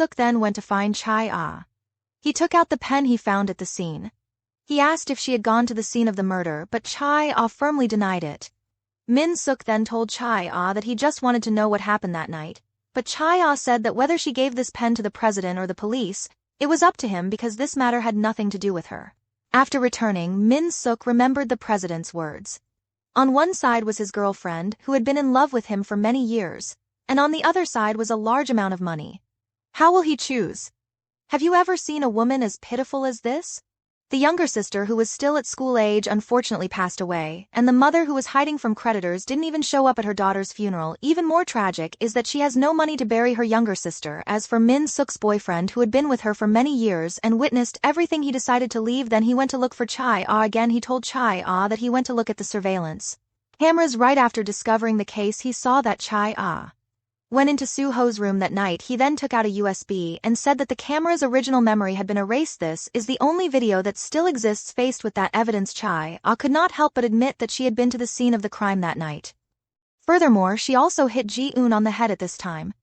Suk then went to find Chai-ah. He took out the pen he found at the scene. He asked if she had gone to the scene of the murder, but Chai-ah firmly denied it. Min Suk then told Chai-ah that he just wanted to know what happened that night, but Chai-ah said that whether she gave this pen to the president or the police, it was up to him because this matter had nothing to do with her. After returning, Min Suk remembered the president's words. On one side was his girlfriend, who had been in love with him for many years, and on the other side was a large amount of money. How will he choose? Have you ever seen a woman as pitiful as this? The younger sister, who was still at school age, unfortunately passed away, and the mother, who was hiding from creditors, didn't even show up at her daughter's funeral. Even more tragic is that she has no money to bury her younger sister. As for Min Suk's boyfriend, who had been with her for many years and witnessed everything, he decided to leave. Then he went to look for Chai-ah again. He told Chai-ah that he went to look at the surveillance cameras. Right after discovering the case, he saw that Chai-ah went into Soo-ho's room that night. He then took out a USB and said that the camera's original memory had been erased. This is the only video that still exists. Faced with that evidence, Chai-ah could not help but admit that she had been to the scene of the crime that night. Furthermore, she also hit Ji-eun on the head at this time.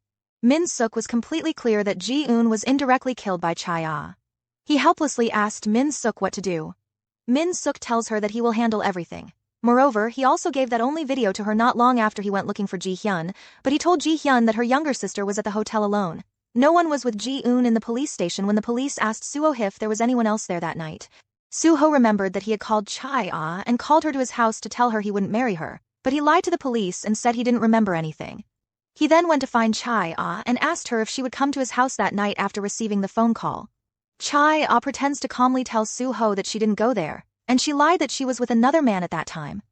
Min Suk was completely clear that Ji-eun was indirectly killed by Chai-ah. He helplessly asked Min Suk what to do. Min Suk tells her that he will handle everything. Moreover, he also gave that only video to her not long after he went looking for Ji-hyun, but he told Ji-hyun that her younger sister was at the hotel alone. No one was with Ji-eun in the police station when the police asked Soo-ho if there was anyone else there that night. Soo-ho remembered that he had called Chai-ah and called her to his house to tell her he wouldn't marry her, but he lied to the police and said he didn't remember anything. He then went to find Chai-ah and asked her if she would come to his house that night after receiving the phone call. Chai-ah pretends to calmly tell Soo-ho that she didn't go there, and she lied that she was with another man at that time.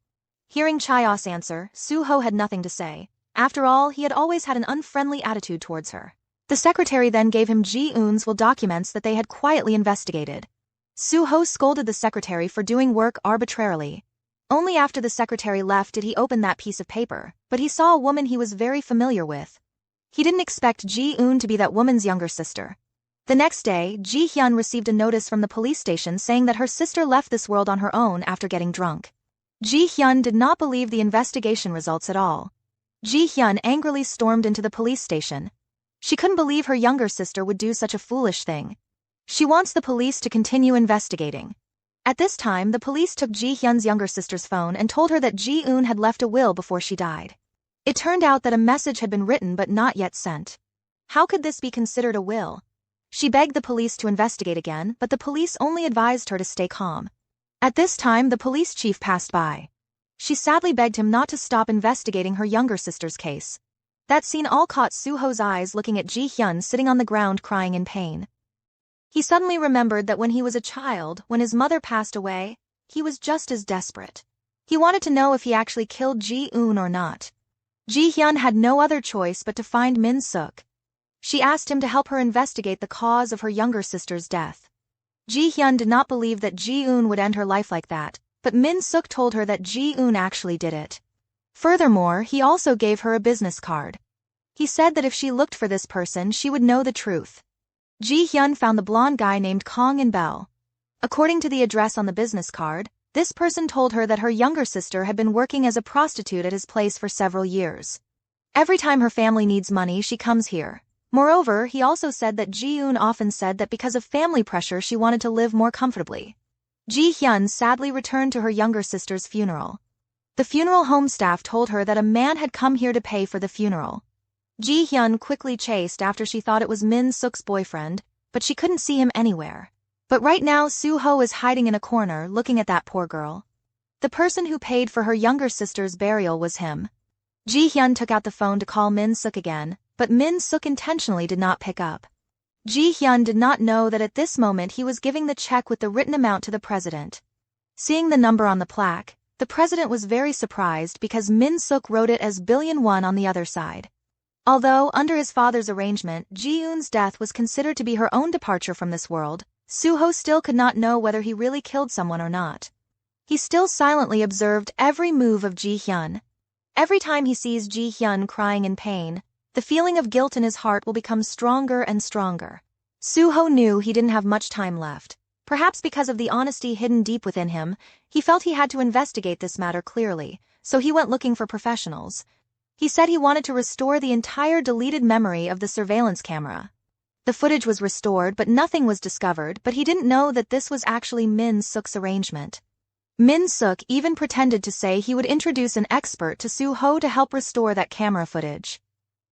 Hearing Chai-ah's answer, Soo-ho had nothing to say. After all, he had always had an unfriendly attitude towards her. The secretary then gave him Ji-eun's will documents that they had quietly investigated. Soo-ho scolded the secretary for doing work arbitrarily. Only after the secretary left did he open that piece of paper, but he saw a woman he was very familiar with. He didn't expect Ji-eun to be that woman's younger sister. The next day, Ji-hyun received a notice from the police station saying that her sister left this world on her own after getting drunk. Ji-hyun did not believe the investigation results at all. Ji-hyun angrily stormed into the police station. She couldn't believe her younger sister would do such a foolish thing. She wants the police to continue investigating. At this time, the police took Ji-hyun's younger sister's phone and told her that Ji-eun had left a will before she died. It turned out that a message had been written but not yet sent. How could this be considered a will? She begged the police to investigate again, but the police only advised her to stay calm. At this time, the police chief passed by. She sadly begged him not to stop investigating her younger sister's case. That scene all caught Soo-ho's eyes, looking at Ji-hyun sitting on the ground crying in pain. He suddenly remembered that when he was a child, when his mother passed away, he was just as desperate. He wanted to know if he actually killed Ji-eun or not. Ji-hyun had no other choice but to find Min Suk. She asked him to help her investigate the cause of her younger sister's death. Ji-hyun did not believe that Ji-eun would end her life like that, but Min Suk told her that Ji-eun actually did it. Furthermore, he also gave her a business card. He said that if she looked for this person, she would know the truth. Ji-hyun found the blonde guy named Kong In-bel. According to the address on the business card, this person told her that her younger sister had been working as a prostitute at his place for several years. Every time her family needs money, she comes here. Moreover, he also said that Ji-eun often said that because of family pressure she wanted to live more comfortably. Ji-hyun sadly returned to her younger sister's funeral. The funeral home staff told her that a man had come here to pay for the funeral. Ji-hyun quickly chased after she thought it was Min Suk's boyfriend, but she couldn't see him anywhere. But right now Soo-ho is hiding in a corner looking at that poor girl. The person who paid for her younger sister's burial was him. Ji-hyun took out the phone to call Min Suk again, but Min Suk intentionally did not pick up. Ji-hyun did not know that at this moment he was giving the check with the written amount to the president. Seeing the number on the plaque, the president was very surprised because Min Suk wrote it as billion-won on the other side. Although, under his father's arrangement, Ji-eun's death was considered to be her own departure from this world, Soo-ho still could not know whether he really killed someone or not. He still silently observed every move of Ji-hyun. Every time he sees Ji-hyun crying in pain, the feeling of guilt in his heart will become stronger and stronger. Soo-ho knew he didn't have much time left. Perhaps because of the honesty hidden deep within him, he felt he had to investigate this matter clearly, so he went looking for professionals. He said he wanted to restore the entire deleted memory of the surveillance camera. The footage was restored but nothing was discovered, but he didn't know that this was actually Min Suk's arrangement. Min Suk even pretended to say he would introduce an expert to Soo-ho to help restore that camera footage.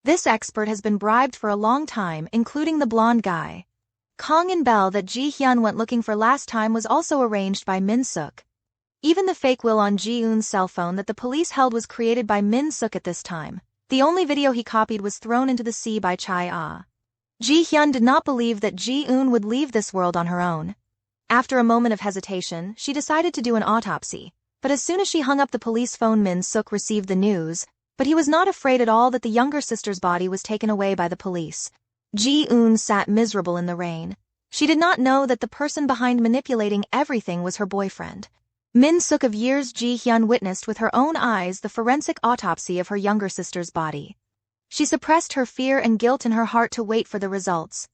This expert has been bribed for a long time, including the blonde guy. Kong and Bell that Ji-hyun went looking for last time was also arranged by Min Suk. Even the fake will on Ji-eun's cell phone that the police held was created by Min Suk at this time. The only video he copied was thrown into the sea by Chae-ah. Ji-hyun did not believe that Ji-eun would leave this world on her own. After a moment of hesitation, she decided to do an autopsy, but as soon as she hung up the police phone, Min Suk received the news, but he was not afraid at all that the younger sister's body was taken away by the police. Ji-eun sat miserable in the rain. She did not know that the person behind manipulating everything was her boyfriend. Min Suk of years Ji-hyun witnessed with her own eyes the forensic autopsy of her younger sister's body. She suppressed her fear and guilt in her heart to wait for the results.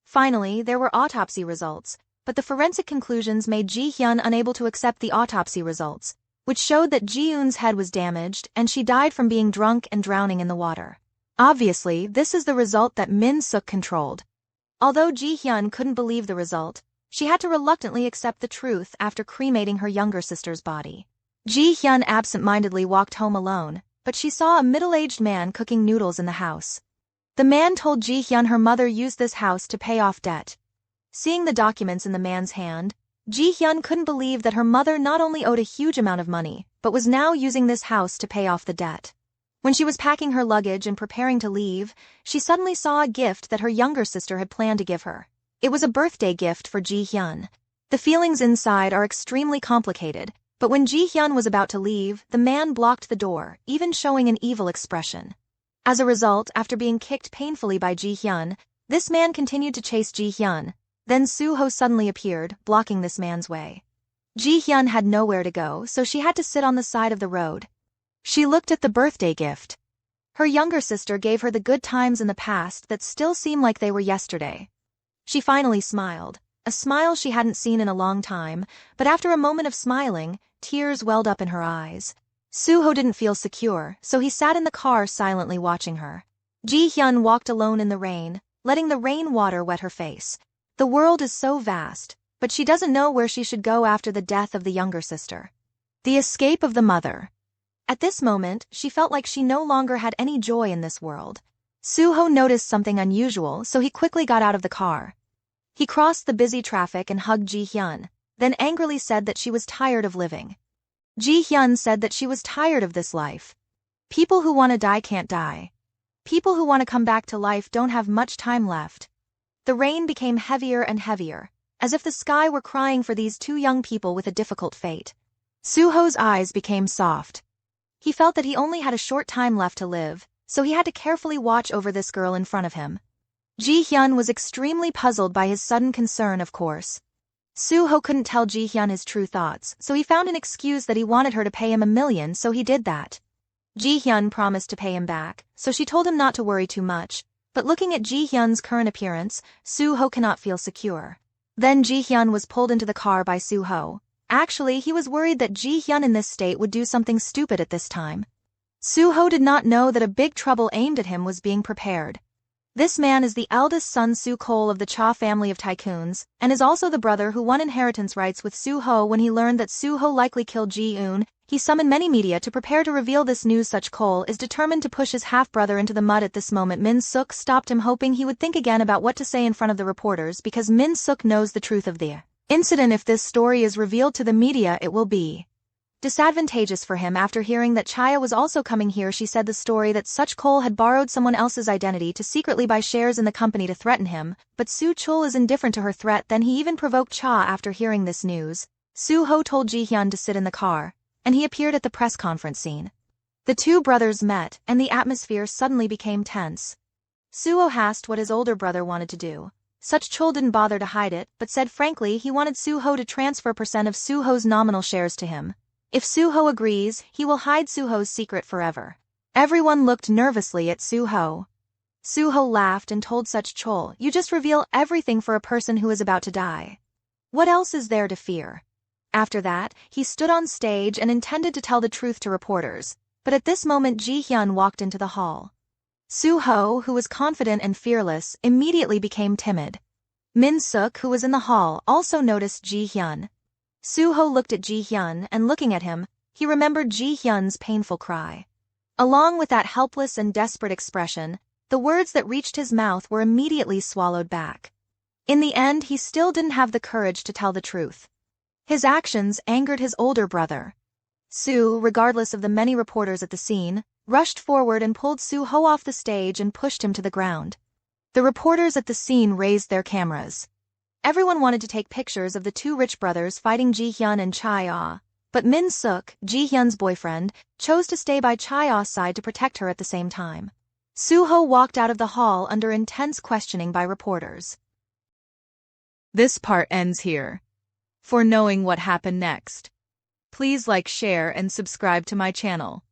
Finally, there were autopsy results, but the forensic conclusions made Ji-hyun unable to accept the autopsy results, which showed that Ji-eun's head was damaged and she died from being drunk and drowning in the water. Obviously, this is the result that Min Suk controlled. Although Ji-hyun couldn't believe the result, she had to reluctantly accept the truth after cremating her younger sister's body. Ji-hyun absent-mindedly walked home alone, but she saw a middle-aged man cooking noodles in the house. The man told Ji-hyun her mother used this house to pay off debt. Seeing the documents in the man's hand, Ji-hyun couldn't believe that her mother not only owed a huge amount of money, but was now using this house to pay off the debt. When she was packing her luggage and preparing to leave, she suddenly saw a gift that her younger sister had planned to give her. It was a birthday gift for Ji-hyun. The feelings inside are extremely complicated, but when Ji-hyun was about to leave, the man blocked the door, even showing an evil expression. As a result, after being kicked painfully by Ji-hyun, this man continued to chase Ji-hyun. Then Soo-ho suddenly appeared, blocking this man's way. Ji-hyun had nowhere to go, so she had to sit on the side of the road. She looked at the birthday gift. Her younger sister gave her the good times in the past that still seemed like they were yesterday. She finally smiled, a smile she hadn't seen in a long time, but after a moment of smiling, tears welled up in her eyes. Soo-ho didn't feel secure, so he sat in the car silently watching her. Ji-hyun walked alone in the rain, letting the rain water wet her face. The world is so vast, but she doesn't know where she should go after the death of the younger sister. The escape of the mother. At this moment, she felt like she no longer had any joy in this world. Soo-ho noticed something unusual, so he quickly got out of the car. He crossed the busy traffic and hugged Ji-hyun, then angrily said that she was tired of living. Ji-hyun said that she was tired of this life. People who want to die can't die. People who want to come back to life don't have much time left. The rain became heavier and heavier, as if the sky were crying for these two young people with a difficult fate. Soo-ho's eyes became soft. He felt that he only had a short time left to live, so he had to carefully watch over this girl in front of him. Ji-hyun was extremely puzzled by his sudden concern, of course. Soo-ho couldn't tell Ji-hyun his true thoughts, so he found an excuse that he wanted her to pay him $1 million, so he did that. Ji-hyun promised to pay him back, so she told him not to worry too much, but looking at Ji-hyun's current appearance, Soo-ho cannot feel secure. Then Ji-hyun was pulled into the car by Soo-ho. Actually, he was worried that Ji-hyun in this state would do something stupid at this time. Soo-ho did not know that a big trouble aimed at him was being prepared. This man is the eldest son Soo-kol of the Cha family of tycoons, and is also the brother who won inheritance rights with Soo-ho. When he learned that Soo-ho likely killed Ji-eun, he summoned many media to prepare to reveal this news. Such Cole is determined to push his half-brother into the mud. At this moment Min Suk stopped him, hoping he would think again about what to say in front of the reporters, because Min Suk knows the truth of the incident. If this story is revealed to the media, it will be disadvantageous for him. After hearing that Chaya was also coming here, she said the story that Such Cole had borrowed someone else's identity to secretly buy shares in the company to threaten him, but Soo-chul is indifferent to her threat. Then he even provoked Cha. After hearing this news, Soo-ho told Ji-hyun to sit in the car, and he appeared at the press conference scene. The two brothers met, and the atmosphere suddenly became tense. Soo-ho asked what his older brother wanted to do. Such-chul didn't bother to hide it, but said frankly he wanted Soo-ho to transfer % of Soo-ho's nominal shares to him. If Soo-ho agrees, he will hide Soo-ho's secret forever. Everyone looked nervously at Soo-ho. Soo-ho laughed and told Such-chul, "You just reveal everything for a person who is about to die. What else is there to fear?" After that, he stood on stage and intended to tell the truth to reporters, but at this moment Ji-hyun walked into the hall. Soo-ho, who was confident and fearless, immediately became timid. Min-suk, who was in the hall, also noticed Ji-hyun. Soo-ho looked at Ji-hyun, and looking at him, he remembered Ji-hyun's painful cry. Along with that helpless and desperate expression, the words that reached his mouth were immediately swallowed back. In the end, he still didn't have the courage to tell the truth. His actions angered his older brother. Soo, regardless of the many reporters at the scene, rushed forward and pulled Soo-ho off the stage and pushed him to the ground. The reporters at the scene raised their cameras. Everyone wanted to take pictures of the two rich brothers fighting Ji-hyun and Chae-ah, but Min-suk, Ji-hyun's boyfriend, chose to stay by Chae-ah's side to protect her at the same time. Soo-ho walked out of the hall under intense questioning by reporters. This part ends here. For knowing what happened next, please like, share, and subscribe to my channel.